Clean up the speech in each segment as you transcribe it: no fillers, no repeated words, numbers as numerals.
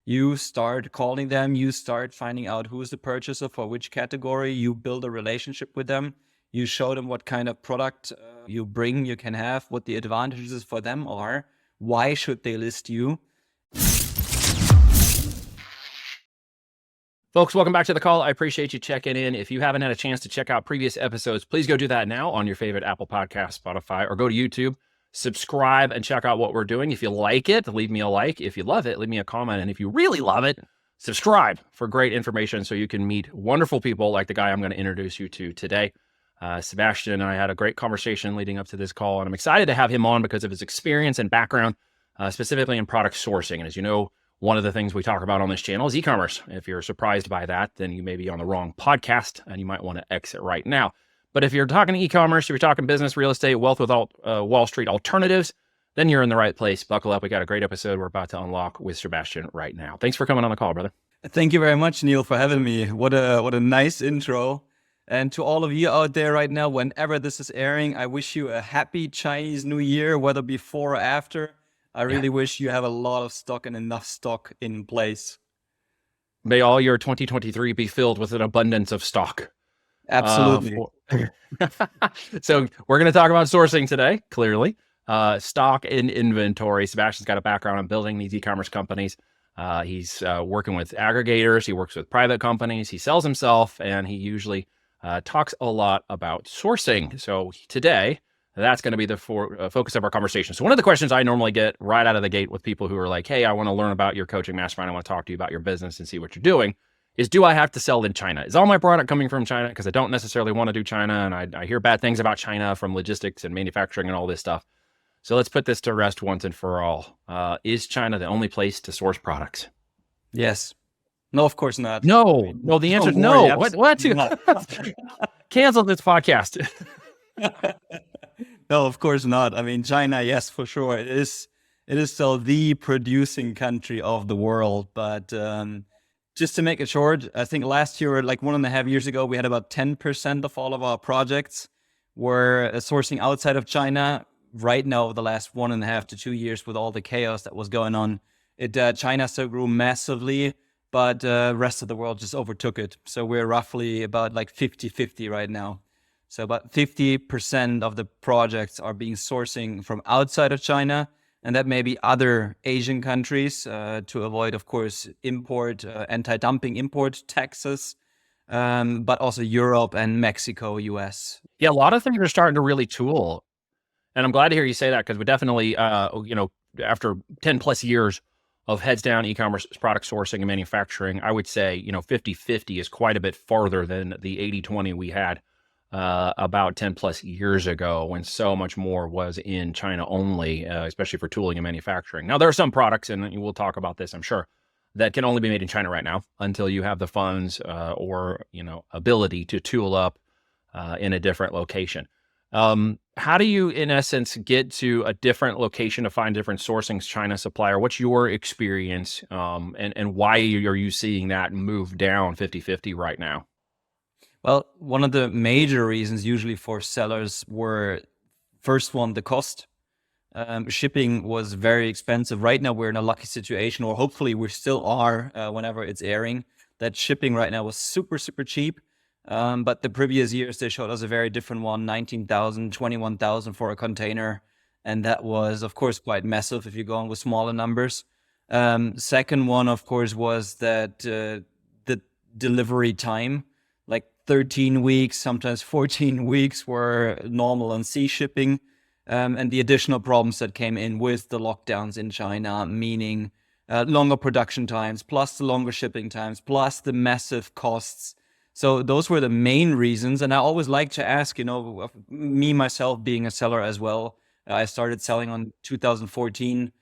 You start calling them, you start finding out who's the purchaser for which category, you build a relationship with them, you show them what kind of product you can have, what the advantages for them are, why should they list you. Folks, welcome back to the call. I appreciate you checking in. If you haven't had a chance to check out previous episodes, please go do that now on your favorite Apple Podcast, Spotify, or go to YouTube. Subscribe and check out what we're doing. If you like it, leave me a like. If you love it, leave me a comment. And if you really love it, subscribe for great information so you can meet wonderful people like the guy I'm going to introduce you to today. Sebastian and I had a great conversation leading up to this call, and I'm excited to have him on because of his experience and background, specifically in product sourcing. And as you know, one of the things we talk about on this channel is e-commerce. If you're surprised by that, then you may be on the wrong podcast and you might want to exit right now. But if you're talking e-commerce, if you're talking business, real estate, wealth without Wall Street alternatives, then you're in the right place. Buckle up. We got a great episode we're about to unlock with Sebastian right now. Thanks for coming on the call, brother. Thank you very much, Neil, for having me. What a nice intro. And to all of you out there right now, whenever this is airing, I wish you a happy Chinese New Year, whether before or after. I really wish you have a lot of stock and enough stock in place. May all your 2023 be filled with an abundance of stock. Absolutely. So we're going to talk about sourcing today, clearly. Stock and inventory. Sebastian's got a background in building these e-commerce companies. He's working with aggregators. He works with private companies. He sells himself, and he usually talks a lot about sourcing. So today, that's going to be the focus of our conversation. So one of the questions I normally get right out of the gate with people who are like, hey, I want to learn about your coaching mastermind. I want to talk to you about your business and see what you're doing is, do I have to sell in China? Is all my product coming from China? Because I don't necessarily want to do China. And I hear bad things about China from logistics and manufacturing and all this stuff. So let's put this to rest once and for all. Is China the only place to source products? Yes. No, of course not. No, the answer is no. What? Cancel this podcast. No, of course not. I mean, China, yes, for sure. It is still the producing country of the world. But just to make it short, I think last year, like 1.5 years ago, we had about 10% of all of our projects were sourcing outside of China. Right now, the last 1.5 to 2 years, with all the chaos that was going on, China still grew massively, but rest of the world just overtook it. So we're roughly about like 50-50 right now. So about 50% of the projects are being sourcing from outside of China, and that may be other Asian countries to avoid, of course, anti-dumping import taxes, but also Europe and Mexico, US. Yeah, a lot of things are starting to really tool. And I'm glad to hear you say that, because we definitely, after 10 plus years of heads down e-commerce product sourcing and manufacturing, I would say, 50-50 is quite a bit farther than the 80-20 we had about 10 plus years ago, when so much more was in China only, especially for tooling and manufacturing. Now, there are some products, and we'll talk about this, I'm sure, that can only be made in China right now until you have the funds or ability to tool up in a different location. How do you, in essence, get to a different location to find different sourcing China supplier? What's your experience, and why are you seeing that move down 50-50 right now? Well, one of the major reasons usually for sellers were, first one, the cost. Shipping was very expensive. Right now, we're in a lucky situation, or hopefully we still are whenever it's airing, that shipping right now was super, super cheap. But the previous years, they showed us a very different one, 19,000, 21,000 for a container. And that was, of course, quite massive if you're going with smaller numbers. Second one, of course, was that the delivery time, like 13 weeks, sometimes 14 weeks were normal on sea shipping. And the additional problems that came in with the lockdowns in China, meaning longer production times, plus the longer shipping times, plus the massive costs. So those were the main reasons. And I always like to ask, me, myself, being a seller as well, I started selling on 2014,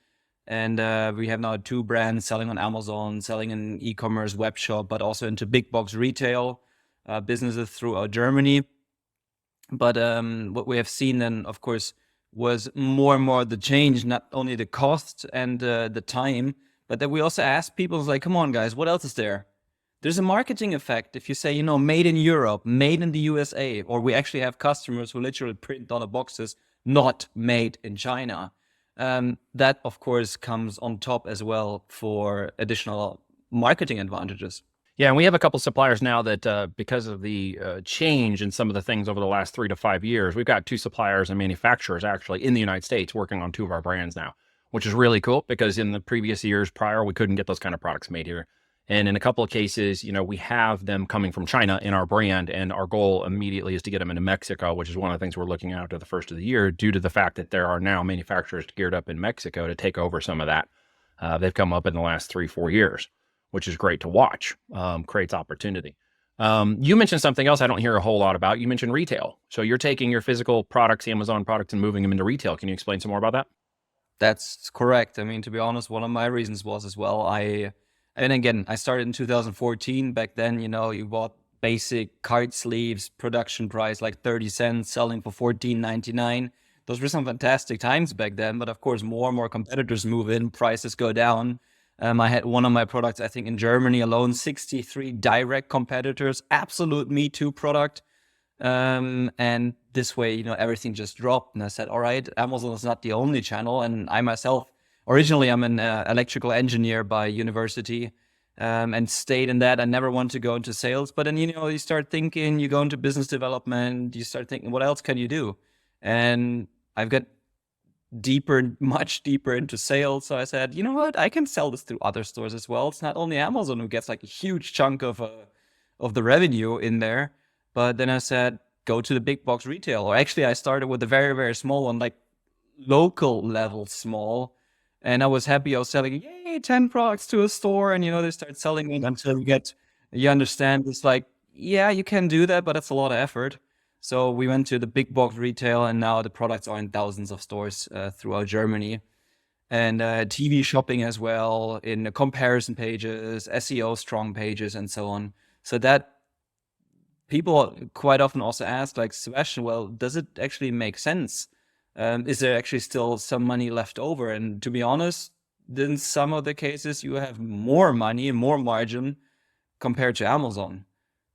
and we have now 2 brands selling on Amazon, selling in e-commerce web shop, but also into big box retail businesses throughout Germany. But what we have seen then, of course, was more and more the change, not only the cost and the time, but that we also asked people, like, come on, guys, what else is there? There's a marketing effect. If you say, made in Europe, made in the USA, or we actually have customers who literally print on the boxes, not made in China. That, of course, comes on top as well for additional marketing advantages. Yeah, and we have a couple suppliers now that because of the change in some of the things over the last 3 to 5 years, we've got 2 suppliers and manufacturers actually in the United States working on 2 of our brands now, which is really cool because in the previous years prior, we couldn't get those kind of products made here. And in a couple of cases, we have them coming from China in our brand, and our goal immediately is to get them into Mexico, which is one of the things we're looking at after the first of the year, due to the fact that there are now manufacturers geared up in Mexico to take over some of that. They've come up in the last 3-4 years, which is great to watch, creates opportunity. You mentioned something else I don't hear a whole lot about. You mentioned retail. So you're taking your physical products, Amazon products, and moving them into retail. Can you explain some more about that? That's correct. I mean, to be honest, one of my reasons was as well, and again, I started in 2014. Back then, you bought basic card sleeves, production price like 30 cents, selling for $14.99. Those were some fantastic times back then. But of course, more and more competitors move in, prices go down. I had one of my products, I think in Germany alone, 63 direct competitors, absolute Me Too product. And this way, everything just dropped. And I said, all right, Amazon is not the only channel. And I myself, originally, I'm an electrical engineer by university, and stayed in that. I never wanted to go into sales. But then, you start thinking, you go into business development, you start thinking, what else can you do? And I've got much deeper into sales. So I said, you know what? I can sell this through other stores as well. It's not only Amazon who gets like a huge chunk of the revenue in there. But then I said, go to the big box retail. Or actually, I started with a very, very small one, like local level small. And I was happy. I was selling, 10 products to a store. And, they start selling it until you understand it's like, yeah, you can do that, but it's a lot of effort. So we went to the big box retail, and now the products are in thousands of stores throughout Germany. And TV shopping as well, in the comparison pages, SEO strong pages, and so on. So that people quite often also ask, like, Sebastian, well, does it actually make sense? Is there actually still some money left over? And to be honest, in some of the cases, you have more money and more margin compared to Amazon,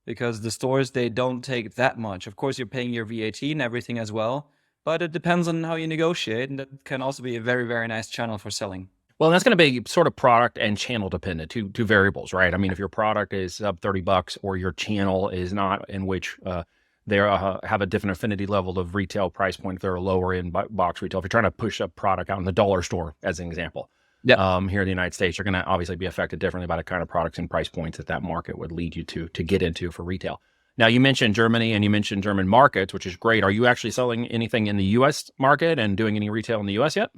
because the stores, they don't take that much. Of course, you're paying your VAT and everything as well, but it depends on how you negotiate, and that can also be a very, very nice channel for selling. Well, that's going to be sort of product and channel dependent, two variables, right? I mean, if your product is up $30 or your channel is not, in which they have a different affinity level of retail price point, if they're a lower end box retail. If you're trying to push a product out in the dollar store, as an example, here in the United States, you're going to obviously be affected differently by the kind of products and price points that market would lead you to get into for retail. Now, you mentioned Germany and you mentioned German markets, which is great. Are you actually selling anything in the U.S. market and doing any retail in the U.S. yet?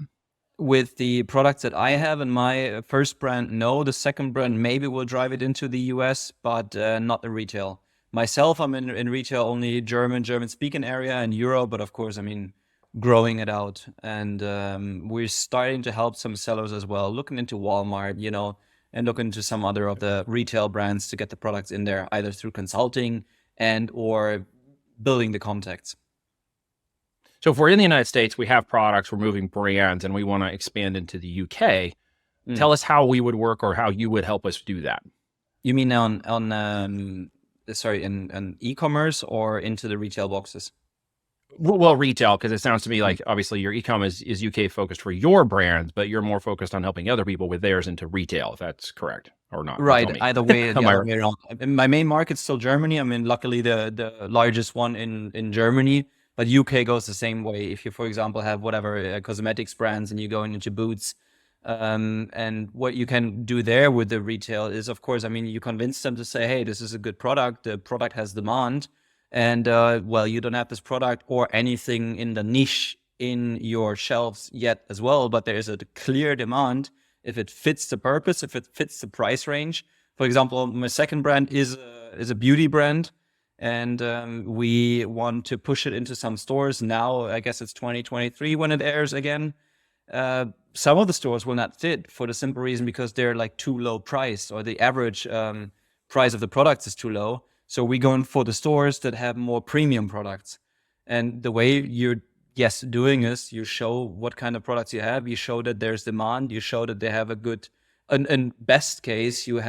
With the products that I have in my first brand, no. The second brand maybe will drive it into the US, but not in retail. Myself, I'm in retail only German-speaking area and Europe, but of course, I mean, growing it out. And we're starting to help some sellers as well, looking into Walmart, and looking into some other of the retail brands to get the products in there, either through consulting and or building the contacts. So if we're in the United States, we have products, we're moving brands, and we want to expand into the UK. Tell us how we would work or how you would help us do that. You mean in e-commerce or into the retail boxes? Well, retail, because it sounds to me like obviously your e-com is UK focused for your brands, but you're more focused on helping other people with theirs into retail, if that's correct or not. Right. Either way, my main market's still Germany. I mean, luckily the largest one in Germany. But UK goes the same way. If you, for example, have whatever cosmetics brands and you're going into Boots, and what you can do there with the retail is, of course, I mean, you convince them to say, hey, this is a good product. The product has demand. And, you don't have this product or anything in the niche in your shelves yet as well. But there is a clear demand if it fits the purpose, if it fits the price range. For example, my second brand is a beauty brand. And we want to push it into some stores now. I guess it's 2023 when it airs again. Some of the stores will not fit for the simple reason because they're like too low priced, or the average price of the products is too low. So we're going for the stores that have more premium products. And the way you're doing is you show what kind of products you have. You show that there's demand. You show that they have a good. In best case, you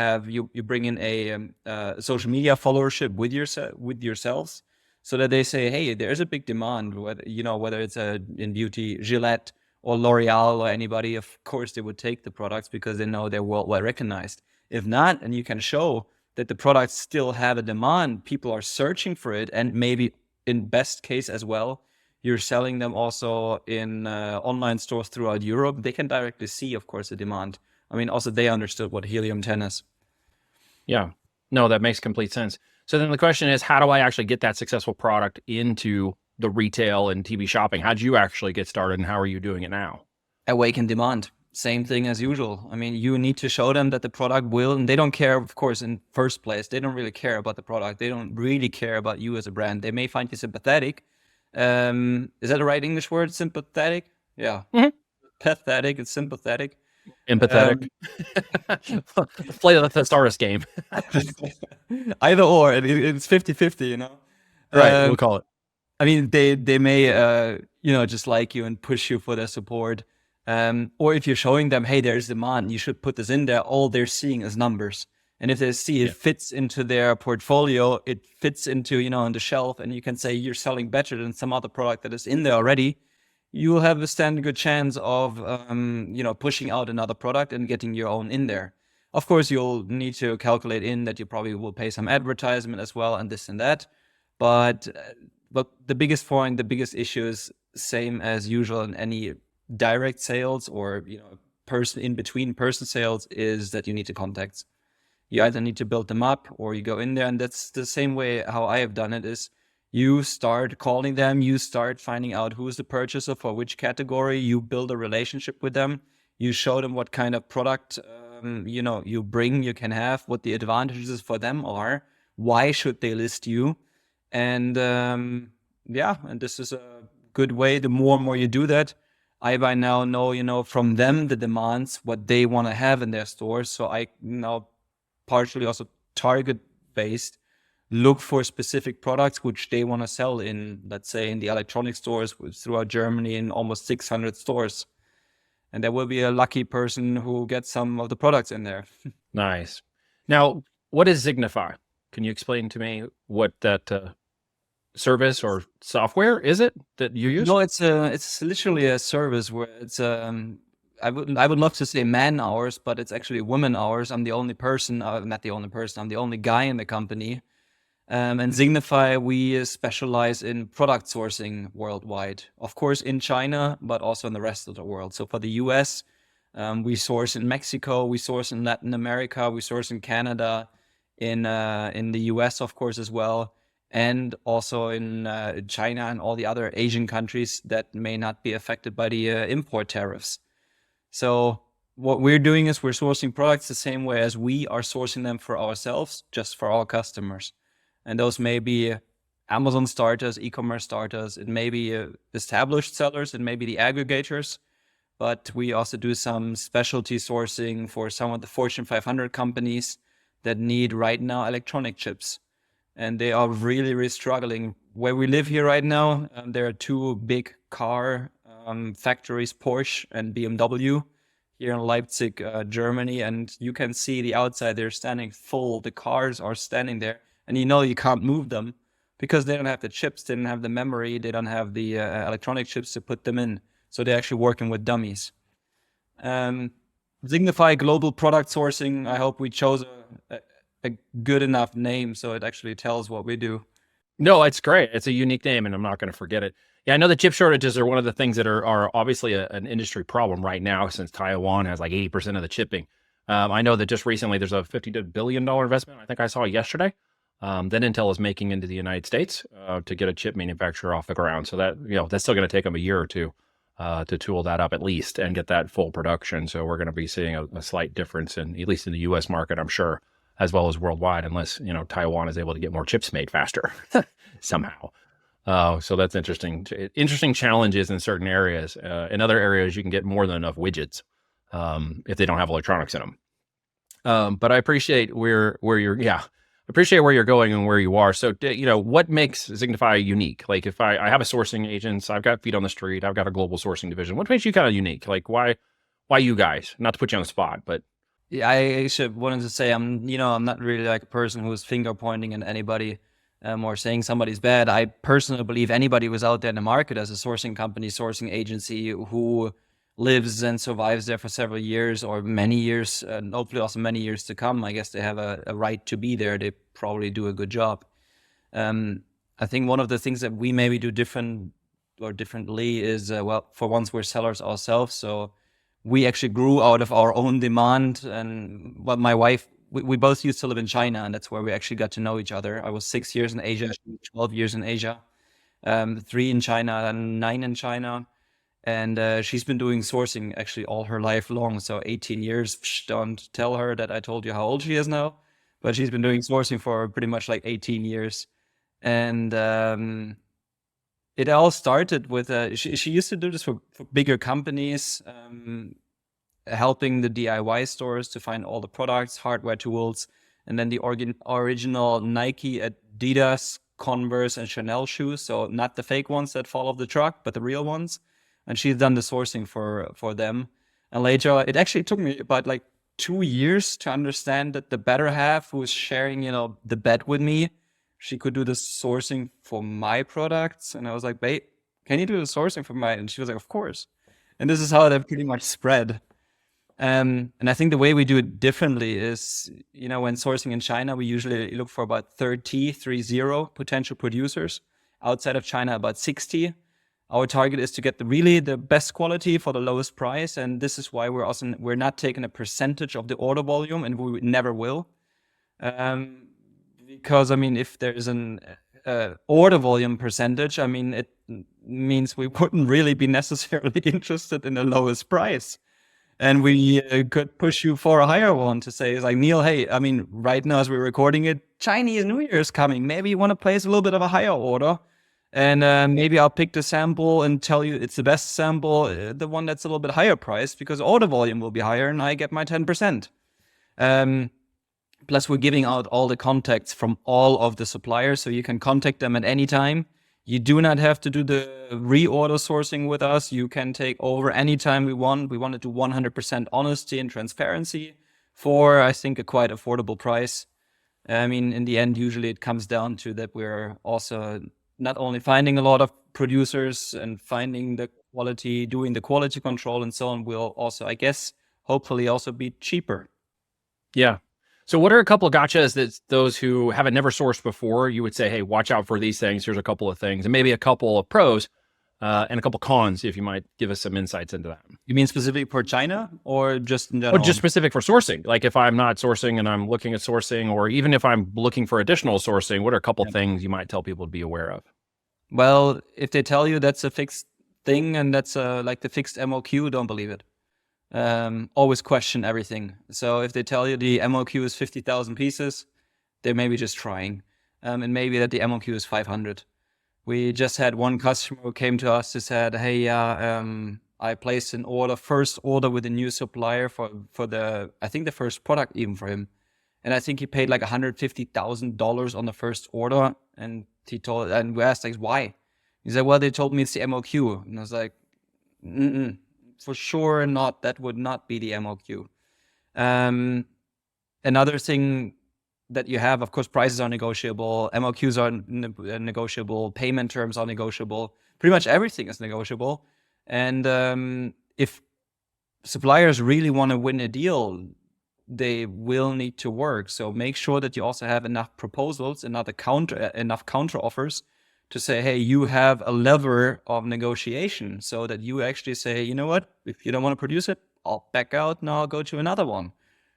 bring in a social media followership with yourselves, so that they say, hey, there's a big demand. Whether it's in beauty, Gillette or L'Oreal or anybody, of course they would take the products because they know they're worldwide recognized. If not, and you can show that the products still have a demand, people are searching for it, and maybe in best case as well, you're selling them also in online stores throughout Europe, they can directly see, of course, the demand. I mean, also they understood what helium-10 is. Yeah. No, that makes complete sense. So then the question is, how do I actually get that successful product into the retail and TV shopping? How did you actually get started, and how are you doing it now? Awaken demand. Same thing as usual. I mean, you need to show them that the product will, and they don't care, of course, in first place. They don't really care about the product. They don't really care about you as a brand. They may find you sympathetic. Is that the right English word? Sympathetic? Yeah. Mhm. Pathetic. It's sympathetic. Empathetic. Play the thesaurus game. Either or. It's 50-50, you know? Right. We'll call it. I mean, they may, just like you and push you for their support. Or if you're showing them, hey, there's demand, you should put this in there, all they're seeing is numbers. And if they see it fits into their portfolio, it fits into, on the shelf, and you can say you're selling better than some other product that is in there already, you will have a standing good chance of, pushing out another product and getting your own in there. Of course, you'll need to calculate in that you probably will pay some advertisement as well and this and that. But the biggest point, the biggest issue is same as usual in any direct sales or person in between person sales, is that you need to contacts. You either need to build them up or you go in there, and that's the same way how I have done it. Is you start calling them, you start finding out who's the purchaser for which category, you build a relationship with them, you show them what kind of product you can have, what the advantages for them are, why should they list you. And and this is a good way. The more and more you do that, I by now know, from them the demands, what they want to have in their stores. So I now partially also target based look for specific products which they want to sell in, let's say, in the electronic stores throughout Germany in almost 600 stores. And there will be a lucky person who gets some of the products in there. Nice. Now, what is Signify? Can you explain to me what that service or software is it that you use? No, it's literally a service where it's I would love to say man hours, but it's actually women hours. I'm the only person, not the only person, I'm the only guy in the company. And Signify, we specialize in product sourcing worldwide. Of course, in China, but also in the rest of the world. So for the US, we source in Mexico, we source in Latin America, we source in Canada, in the US, of course, as well, and also in China and all the other Asian countries that may not be affected by the import tariffs. So what we're doing is we're sourcing products the same way as we are sourcing them for ourselves, just for our customers. And those may be Amazon starters, e-commerce starters. It may be established sellers. It may be the aggregators. But we also do some specialty sourcing for some of the Fortune 500 companies that need right now electronic chips. And they are really, really struggling. Where we live here right now, there are two big car factories, Porsche and BMW, here in Leipzig, Germany. And you can see the outside, they're standing full. The cars are standing there. And you can't move them because they don't have the chips, they don't have the memory, they don't have the electronic chips to put them in. So they're actually working with dummies. Signify Global Product Sourcing, I hope we chose a good enough name so it actually tells what we do. No, it's great. It's a unique name, and I'm not going to forget it. Yeah, I know the chip shortages are one of the things that are obviously an industry problem right now, since Taiwan has like 80% of the chipping. I know that just recently there's a $50 billion investment, I think I saw yesterday, that Intel is making into the United States to get a chip manufacturer off the ground. So that, that's still going to take them a year or two to tool that up at least and get that full production. So we're going to be seeing a slight difference at least in the US market, I'm sure, as well as worldwide, unless, Taiwan is able to get more chips made faster somehow. So that's interesting. Interesting challenges in certain areas. In other areas, you can get more than enough widgets if they don't have electronics in them. But I appreciate where you're going and where you are. So, what makes Signify unique? Like, if I have a sourcing agent, I've got feet on the street, I've got a global sourcing division. What makes you kind of unique? Like, why you guys? Not to put you on the spot, but yeah, I actually wanted to say I'm not really like a person who's finger pointing at anybody or saying somebody's bad. I personally believe anybody who's out there in the market as a sourcing company, sourcing agency who lives and survives there for several years or many years, and hopefully also many years to come. I guess they have a right to be there. They probably do a good job. I think one of the things that we maybe do differently is, well, for once we're sellers ourselves. So we actually grew out of our own demand. And well, my wife, we both used to live in China, and that's where we actually got to know each other. I was 6 years in Asia, she was 12 years in Asia, 3 in China and 9 in China. And she's been doing sourcing actually all her life long. So 18 years, don't tell her that I told you how old she is now, but she's been doing sourcing for pretty much like 18 years. And it all started with, she used to do this for bigger companies, helping the DIY stores to find all the products, hardware tools, and then the original Nike, Adidas, Converse, and Chanel shoes. So not the fake ones that fall off the truck, but the real ones. And she's done the sourcing for them. And later, it actually took me about like 2 years to understand that the better half, who was sharing, the bed with me, she could do the sourcing for my products. And I was like, babe, can you do the sourcing for mine? And she was like, of course. And this is how that pretty much spread. And I think the way we do it differently is, when sourcing in China, we usually look for about 30 potential producers. Outside of China, about 60. Our target is to get the best quality for the lowest price. And this is why we're not taking a percentage of the order volume, and we never will. Because, if there's an order volume percentage, it means we wouldn't really be necessarily interested in the lowest price. And we could push you for a higher one to say, it's like, Neil, hey, right now as we're recording it, Chinese New Year is coming. Maybe you want to place a little bit of a higher order. And maybe I'll pick the sample and tell you it's the best sample, the one that's a little bit higher priced, because order volume will be higher and I get my 10%. Plus, we're giving out all the contacts from all of the suppliers, so you can contact them at any time. You do not have to do the reorder sourcing with us. You can take over anytime we want. We want to do 100% honesty and transparency for, I think, a quite affordable price. In the end, usually it comes down to that we're also not only finding a lot of producers and finding the quality, doing the quality control and so on, will also, I guess, hopefully also be cheaper. Yeah. So what are a couple of gotchas that those who haven't never sourced before, you would say, hey, watch out for these things. Here's a couple of things, and maybe a couple of pros and a couple of cons, if you might give us some insights into that. You mean specifically for China or just in general? Or just specific for sourcing? Like if I'm not sourcing and I'm looking at sourcing, or even if I'm looking for additional sourcing, what are a couple of things you might tell people to be aware of? Well, if they tell you that's a fixed thing and that's like the fixed MOQ, don't believe it. Always question everything. So if they tell you the MOQ is 50,000 pieces, they're maybe just trying. And maybe that the MOQ is 500. We just had one customer who came to us who said, hey, I placed an first order with a new supplier for I think the first product even for him. And I think he paid like $150,000 on the first order. And we asked, like, why? He said, well, they told me it's the MOQ. And I was like, for sure not. That would not be the MOQ. Another thing that you have, of course, prices are negotiable. MOQs are negotiable. Payment terms are negotiable. Pretty much everything is negotiable. And if suppliers really want to win a deal, they will need to work. So make sure that you also have enough proposals, enough counter offers to say, hey, you have a lever of negotiation, so that you actually say, you know what, if you don't want to produce it, I'll back out and I'll go to another one.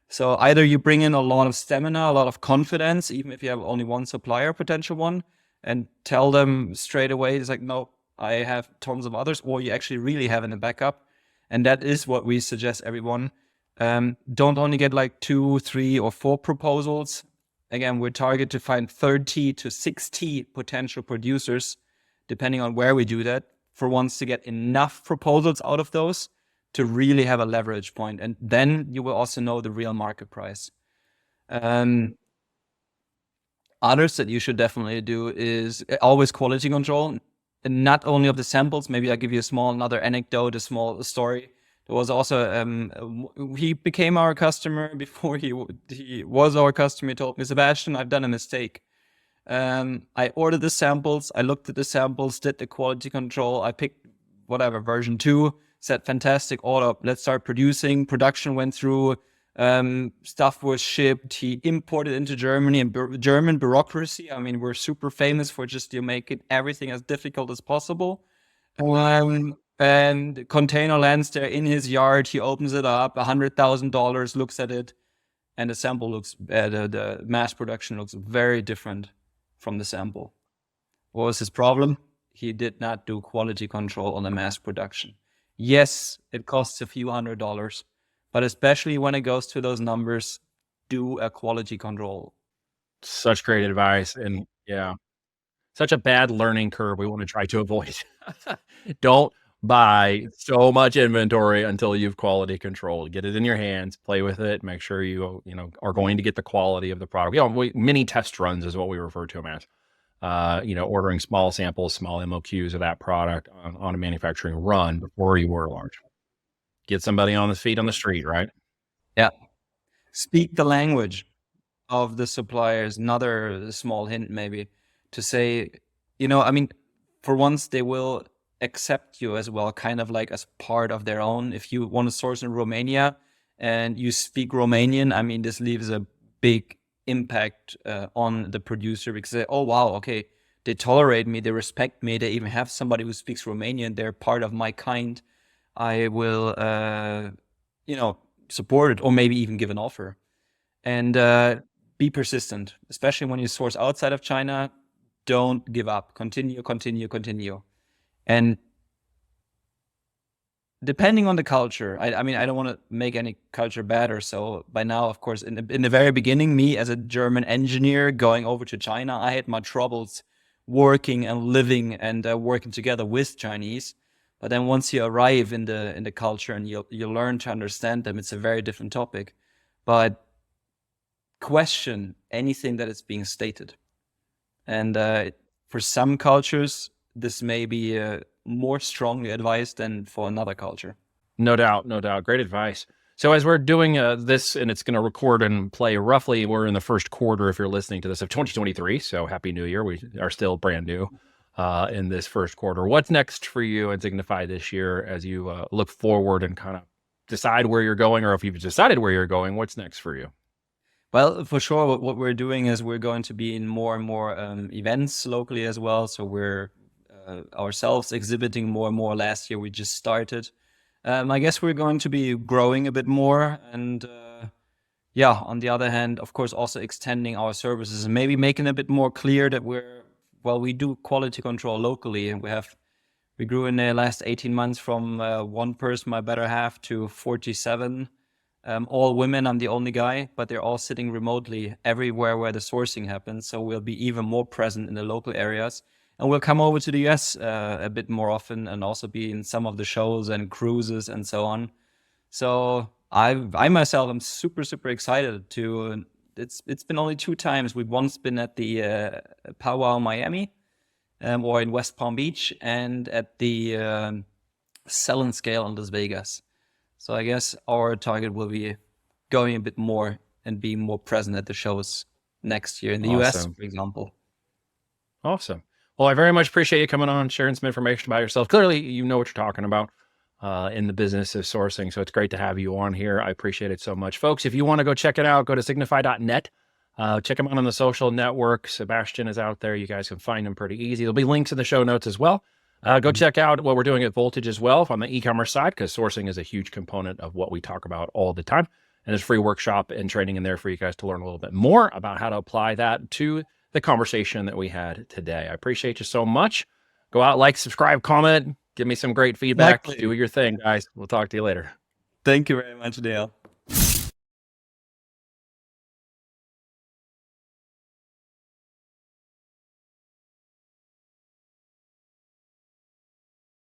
So either you bring in a lot of stamina, a lot of confidence, even if you have only one supplier, potential one, and tell them straight away, it's like, no, I have tons of others, or you actually really have in a backup. And that is what we suggest everyone. Don't only get like 2, 3, or 4 proposals. Again, we're targeted to find 30 to 60 potential producers, depending on where we do that, for once to get enough proposals out of those to really have a leverage point. And then you will also know the real market price. Others that you should definitely do is always quality control. And not only of the samples, maybe I'll give you another anecdote, a small story. There was also, he became our customer before he was our customer. He told me, Sebastian, I've done a mistake. I ordered the samples, I looked at the samples, did the quality control. I picked whatever, version 2, said, fantastic, order, let's start producing. Production went through, stuff was shipped. He imported into Germany, and German bureaucracy. I mean, we're super famous for just making everything as difficult as possible. And container lands there in his yard. He opens it up, $100,000, looks at it, and the sample looks, the mass production looks very different from the sample. What was his problem? He did not do quality control on the mass production. Yes, it costs a few $100s, but especially when it goes to those numbers, do a quality control. Such great advice. And yeah, such a bad learning curve we want to try to avoid. Don't buy so much inventory until you've quality controlled. Get it in your hands, play with it, make sure you are going to get the quality of the product. Mini test runs is what we refer to them as. Ordering small samples, small MOQs of that product on a manufacturing run before you order large. Get somebody on his feet on the street, right? Yeah. Speak the language of the suppliers. Another small hint maybe to say, for once they will accept you as well, kind of like as part of their own. If you want to source in Romania and you speak Romanian, I mean, this leaves a big impact on the producer, because they, oh wow, okay, they tolerate me, they respect me, they even have somebody who speaks Romanian, they're part of my kind. I will support it, or maybe even give an offer. And be persistent, especially when you source outside of China. Don't give up. Continue. And depending on the culture, I mean, I don't want to make any culture bad or so. By now, of course, in the very beginning, me as a German engineer going over to China, I had my troubles working and living and working together with Chinese. But then once you arrive in the culture and you learn to understand them, it's a very different topic. But question anything that is being stated. And for some cultures, this may be more strongly advised than for another culture. No doubt. Great advice. So as we're doing this, and it's going to record and play roughly, we're in the first quarter, if you're listening to this, of 2023. So Happy New Year. We are still brand new in this first quarter. What's next for you and Signify this year as you look forward and kind of decide where you're going, or if you've decided where you're going, what's next for you? Well, for sure, what we're doing is we're going to be in more and more events locally as well. So we're ourselves exhibiting more and more. Last year we just started. I guess we're going to be growing a bit more, and on the other hand, of course, also extending our services and maybe making a bit more clear that we do quality control locally, and we grew in the last 18 months from one person, my better half, to 47. All women, I'm the only guy, but they're all sitting remotely everywhere where the sourcing happens. So we'll be even more present in the local areas. And we'll come over to the US a bit more often, and also be in some of the shows and cruises and so on. So I myself am super, super excited to, it's been only 2 times. We've once been at the Powwow Miami, or in West Palm Beach, and at the Sell and Scale in Las Vegas. So I guess our target will be going a bit more and being more present at the shows next year in the US, for example. Awesome. Well, I very much appreciate you coming on, sharing some information about yourself. Clearly, you know what you're talking about in the business of sourcing. So it's great to have you on here. I appreciate it so much. Folks, if you want to go check it out, go to signify.net. Check him out on the social network. Sebastian is out there. You guys can find him pretty easy. There'll be links in the show notes as well. Go check out what we're doing at Voltage as well on the e-commerce side, because sourcing is a huge component of what we talk about all the time. And there's free workshop and training in there for you guys to learn a little bit more about how to apply that to the conversation that we had today. I appreciate you so much. Go out, like, subscribe, comment, give me some great feedback. Exactly. Do your thing, guys. We'll talk to you later. Thank you very much, Dale.